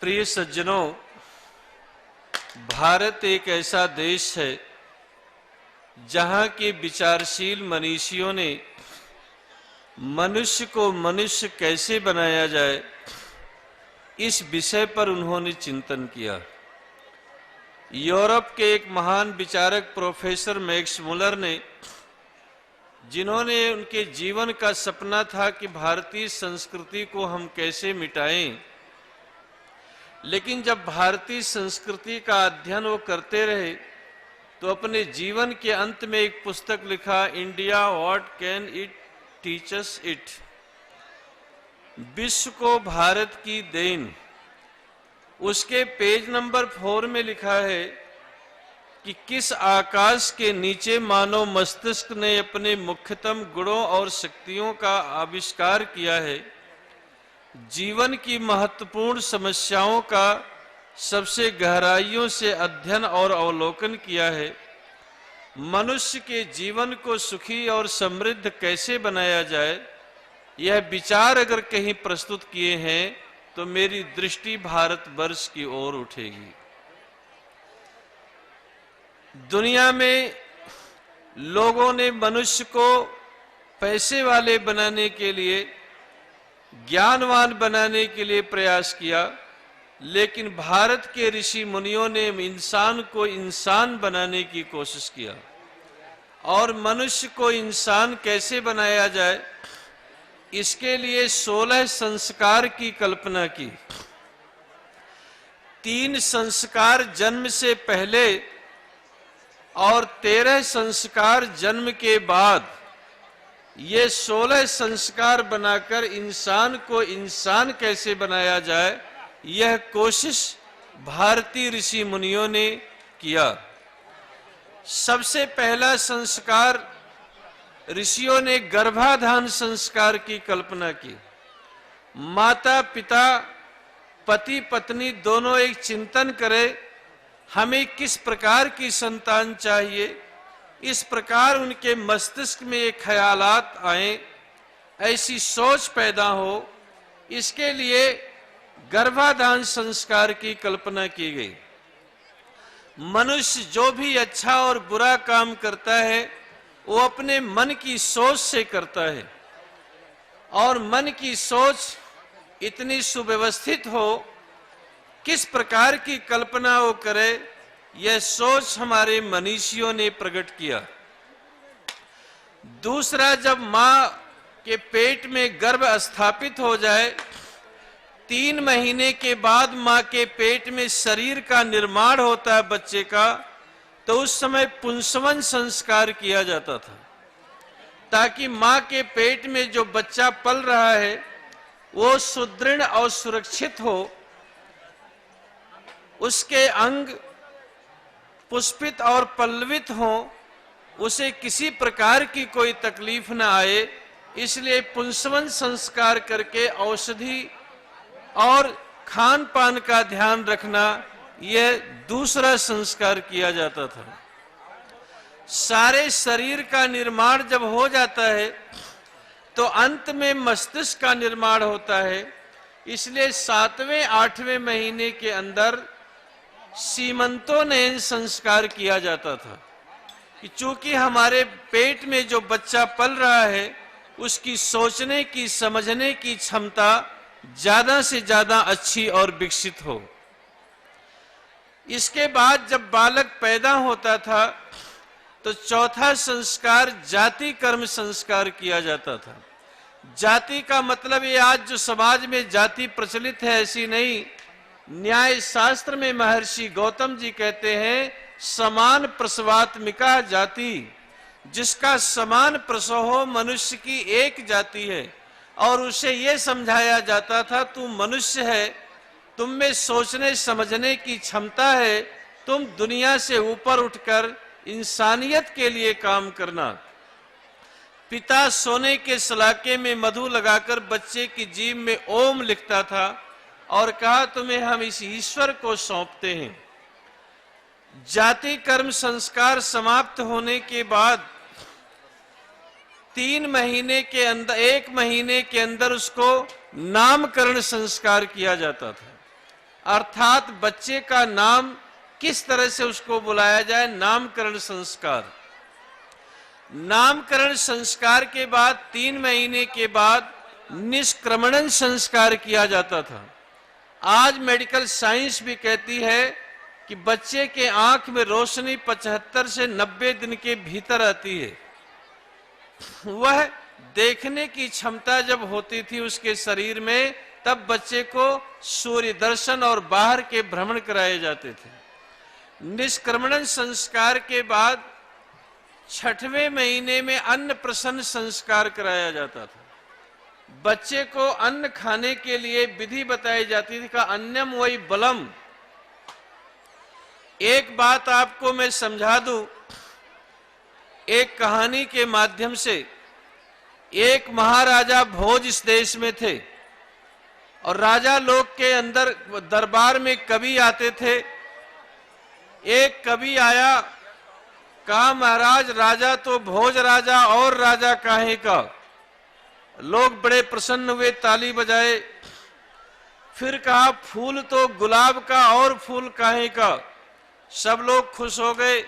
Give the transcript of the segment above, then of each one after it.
प्रिय सज्जनों, भारत एक ऐसा देश है जहां के विचारशील मनीषियों ने मनुष्य को मनुष्य कैसे बनाया जाए, इस विषय पर उन्होंने चिंतन किया। यूरोप के एक महान विचारक प्रोफेसर मैक्स मुलर ने, जिन्होंने उनके जीवन का सपना था कि भारतीय संस्कृति को हम कैसे मिटाएं, लेकिन जब भारतीय संस्कृति का अध्ययन वो करते रहे तो अपने जीवन के अंत में एक पुस्तक लिखा, India what can it teach us it. विश्व को भारत की देन। उसके पेज नंबर 4 में लिखा है कि किस आकाश के नीचे मानव मस्तिष्क ने अपने मुख्यतम गुणों और शक्तियों का आविष्कार किया है, जीवन की महत्वपूर्ण समस्याओं का सबसे गहराइयों से अध्ययन और अवलोकन किया है। मनुष्य के जीवन को सुखी और समृद्ध कैसे बनाया जाए, यह विचार अगर कहीं प्रस्तुत किए हैं तो मेरी दृष्टि भारतवर्ष की ओर उठेगी। दुनिया में लोगों ने मनुष्य को पैसे वाले बनाने के लिए, ज्ञानवान बनाने के लिए प्रयास किया, लेकिन भारत के ऋषि मुनियों ने इंसान को इंसान बनाने की कोशिश किया। और मनुष्य को इंसान कैसे बनाया जाए, इसके लिए 16 संस्कार की कल्पना की। 3 संस्कार जन्म से पहले और 13 संस्कार जन्म के बाद, ये 16 संस्कार बनाकर इंसान को इंसान कैसे बनाया जाए, यह कोशिश भारतीय ऋषि मुनियों ने किया। सबसे पहला संस्कार ऋषियों ने गर्भाधान संस्कार की कल्पना की। माता पिता, पति पत्नी दोनों एक चिंतन करें, हमें किस प्रकार की संतान चाहिए, इस प्रकार उनके मस्तिष्क में ये ख्यालात आए, ऐसी सोच पैदा हो, इसके लिए गर्भाधान संस्कार की कल्पना की गई। मनुष्य जो भी अच्छा और बुरा काम करता है वो अपने मन की सोच से करता है, और मन की सोच इतनी सुव्यवस्थित हो, किस प्रकार की कल्पना वो करे, यह सोच हमारे मनीषियों ने प्रकट किया। दूसरा, जब मां के पेट में गर्भ स्थापित हो जाए, 3 महीने के बाद मां के पेट में शरीर का निर्माण होता है बच्चे का, तो उस समय पुंसवन संस्कार किया जाता था, ताकि मां के पेट में जो बच्चा पल रहा है वो सुदृढ़ और सुरक्षित हो, उसके अंग पुष्पित और पल्लवित हो, उसे किसी प्रकार की कोई तकलीफ न आए, इसलिए पुंसवन संस्कार करके औषधि और खान पान का ध्यान रखना, यह दूसरा संस्कार किया जाता था। सारे शरीर का निर्माण जब हो जाता है तो अंत में मस्तिष्क का निर्माण होता है, इसलिए 7वें 8वें महीने के अंदर सीमंतोनयन संस्कार किया जाता था, कि चूंकि हमारे पेट में जो बच्चा पल रहा है उसकी सोचने की, समझने की क्षमता ज्यादा से ज्यादा अच्छी और विकसित हो। इसके बाद जब बालक पैदा होता था तो चौथा संस्कार जाति कर्म संस्कार किया जाता था। जाति का मतलब ये आज जो समाज में जाति प्रचलित है ऐसी नहीं। न्याय शास्त्र में महर्षि गौतम जी कहते हैं, समान प्रसवात्मिका जाति, जिसका समान प्रसव हो, मनुष्य की एक जाति है। और उसे ये समझाया जाता था, तू मनुष्य है, तुम में सोचने समझने की क्षमता है, तुम दुनिया से ऊपर उठकर इंसानियत के लिए काम करना। पिता सोने के सलाके में मधु लगाकर बच्चे की जीभ में ओम लिखता था और कहा, तुम्हें हम इस ईश्वर को सौंपते हैं। जाति कर्म संस्कार समाप्त होने के बाद 1 महीने के अंदर उसको नामकरण संस्कार किया जाता था। अर्थात बच्चे का नाम किस तरह से उसको बुलाया जाए, नामकरण संस्कार। नामकरण संस्कार के बाद 3 महीने के बाद निष्क्रमणन संस्कार किया जाता था। आज मेडिकल साइंस भी कहती है कि बच्चे के आंख में रोशनी 75 से 90 दिन के भीतर आती है। वह देखने की क्षमता जब होती थी उसके शरीर में, तब बच्चे को सूर्य दर्शन और बाहर के भ्रमण कराए जाते थे। निष्क्रमणन संस्कार के बाद 6वें महीने में अन्नप्रशन संस्कार कराया जाता था। बच्चे को अन्न खाने के लिए विधि बताई जाती थी, का अन्नम वही बलम। एक बात आपको मैं समझा दूं, एक कहानी के माध्यम से। एक महाराजा भोज इस देश में थे और राजा लोग के अंदर दरबार में कवि आते थे। एक कवि आया, कहा महाराज राजा तो भोज राजा और राजा काहे का। लोग बड़े प्रसन्न हुए, ताली बजाए। फिर कहा फूल तो गुलाब का और फूल काहे का। सब लोग खुश हो गए।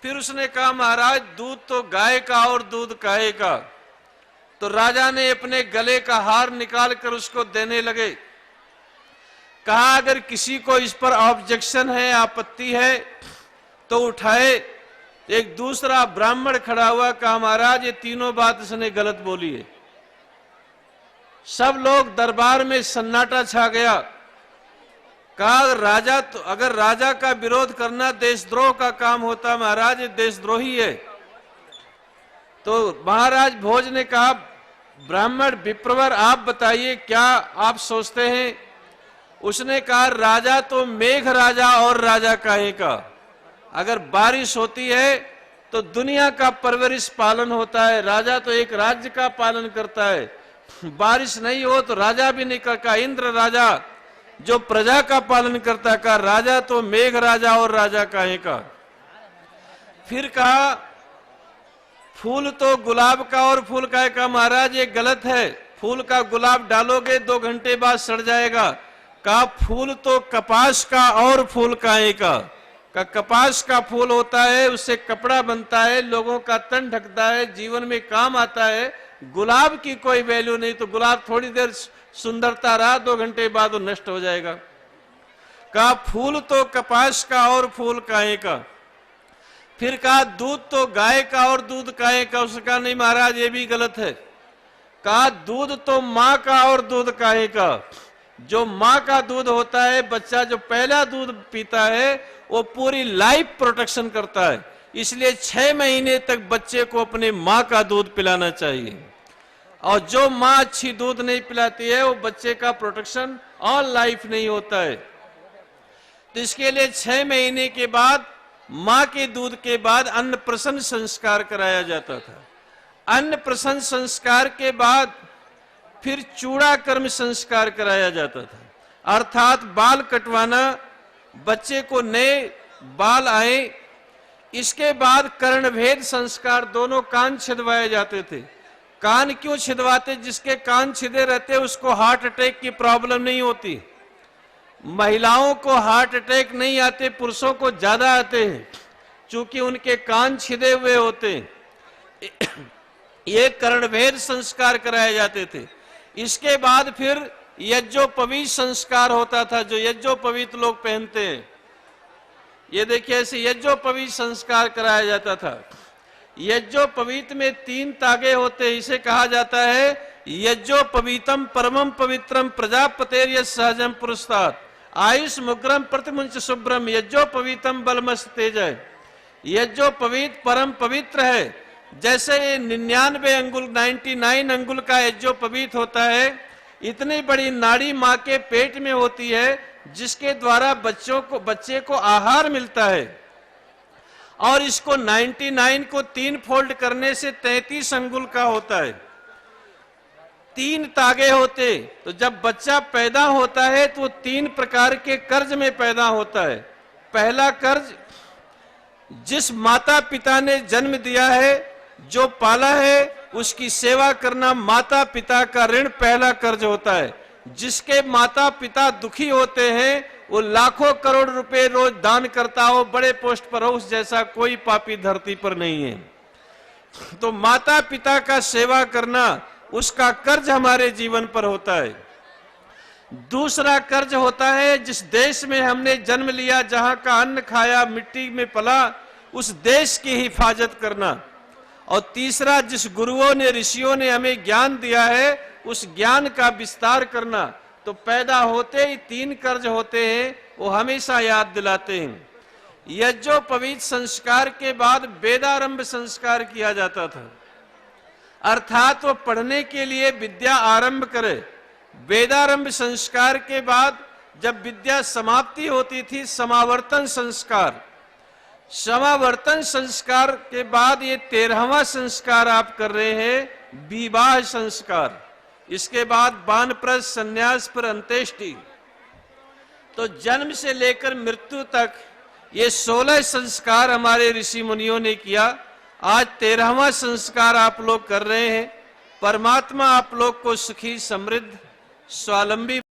फिर उसने कहा महाराज दूध तो गाय का और दूध काहे का। तो राजा ने अपने गले का हार निकाल कर उसको देने लगे। कहा अगर किसी को इस पर ऑब्जेक्शन है, आपत्ति है तो उठाए। एक दूसरा ब्राह्मण खड़ा हुआ, कहा महाराज ये तीनों बात इसने गलत बोली है। सब लोग दरबार में सन्नाटा छा गया। कहा राजा तो, अगर राजा का विरोध करना देशद्रोह का काम होता, महाराज ये देशद्रोही है। तो महाराज भोज ने कहा ब्राह्मण विप्रवर आप बताइए क्या आप सोचते हैं। उसने कहा राजा तो मेघ राजा और राजा काहे का। अगर बारिश होती है तो दुनिया का परवरिश पालन होता है, राजा तो एक राज्य का पालन करता है। बारिश नहीं हो तो राजा भी नहीं करता। इंद्र राजा जो प्रजा का पालन करता है, कहा राजा तो मेघ राजा और राजा काहे का। फिर कहा फूल तो गुलाब का और फूल काहे का। महाराज ये गलत है, फूल का गुलाब डालोगे 2 घंटे बाद सड़ जाएगा। कहा फूल तो कपास का और फूल काहे का। कपास का फूल होता है, उससे कपड़ा बनता है, लोगों का तन ढकता है, जीवन में काम आता है। गुलाब की कोई वैल्यू नहीं। तो गुलाब थोड़ी देर सुंदरता रहा, 2 घंटे बाद वो नष्ट हो जाएगा। कहा फूल तो कपास का और फूल काहे का। फिर कहा दूध तो गाय का और दूध काहे का। उसने कहा नहीं महाराज ये भी गलत है। कहा दूध तो माँ का और दूध काहे का। जो माँ का दूध होता है, बच्चा जो पहला दूध पीता है वो पूरी लाइफ प्रोटेक्शन करता है। इसलिए 6 महीने तक बच्चे को अपने माँ का दूध पिलाना चाहिए। और जो माँ अच्छी दूध नहीं पिलाती है वो बच्चे का प्रोटेक्शन ऑल लाइफ नहीं होता है। तो इसके लिए 6 महीने के बाद माँ के दूध के बाद अन्नप्रशन संस्कार कराया जाता था। अन्नप्रशन संस्कार के बाद फिर चूड़ा कर्म संस्कार कराया जाता था, अर्थात बाल कटवाना, बच्चे को नए बाल आए। इसके बाद कर्णभेद संस्कार, दोनों कान छिदवाए जाते थे। कान क्यों छिदवाते? जिसके कान छिदे रहते उसको हार्ट अटैक की प्रॉब्लम नहीं होती। महिलाओं को हार्ट अटैक नहीं आते, पुरुषों को ज्यादा आते हैं क्योंकि उनके कान छिदे हुए होते हैं। ये कर्णभेद संस्कार कराए जाते थे। इसके बाद फिर यज्ञोपवीत संस्कार होता था, जो यज्ञोपवीत लोग पहनते हैं। ये देखिए ऐसे यज्ञोपवीत संस्कार कराया जाता था। यज्ञोपवीत में 3 तागे होते हैं। इसे कहा जाता है यज्ञोपवीतम परमम पवित्रम प्रजापतेर यत् सहजम पुरस्तात् आयुष मुग्रम प्रतिमुंच शुभ्रम यज्ञोपवीतम बलमस्त तेजय। यज्ञोपवीत परम पवित्र है। जैसे 99 अंगुल 99 अंगुल का यज्ञोपवीत होता है, इतनी बड़ी नाड़ी माँ के पेट में होती है जिसके द्वारा बच्चे को आहार मिलता है। और इसको 99 को 3 फोल्ड करने से 33 अंगुल का होता है। 3 तागे होते। तो जब बच्चा पैदा होता है तो 3 प्रकार के कर्ज में पैदा होता है। पहला कर्ज, जिस माता पिता ने जन्म दिया है, जो पाला है, उसकी सेवा करना माता पिता का ऋण पहला कर्ज होता है। जिसके माता पिता दुखी होते हैं वो लाखों करोड़ रुपए रोज दान करता हो, बड़े पोस्ट पर हो, उस जैसा कोई पापी धरती पर नहीं है। तो माता पिता का सेवा करना, उसका कर्ज हमारे जीवन पर होता है। दूसरा कर्ज होता है जिस देश में हमने जन्म लिया, जहां का अन्न खाया, मिट्टी में पला, उस देश की हिफाजत करना। और तीसरा, जिस गुरुओं ने, ऋषियों ने हमें ज्ञान दिया है, उस ज्ञान का विस्तार करना। तो पैदा होते ही 3 कर्ज होते हैं, वो हमेशा याद दिलाते हैं। यज्ञोपवीत संस्कार के बाद वेदारंभ संस्कार किया जाता था, अर्थात वो पढ़ने के लिए विद्या आरंभ करे। वेदारंभ संस्कार के बाद जब विद्या समाप्ति होती थी, समावर्तन संस्कार। समावर्तन संस्कार के बाद ये 13वां संस्कार आप कर रहे हैं, विवाह संस्कार। इसके बाद वानप्रस्थ, संन्यास, पर अंत्येष्टि। तो जन्म से लेकर मृत्यु तक ये 16 संस्कार हमारे ऋषि मुनियों ने किया। आज 13वां संस्कार आप लोग कर रहे हैं। परमात्मा आप लोग को सुखी, समृद्ध, स्वावलंबी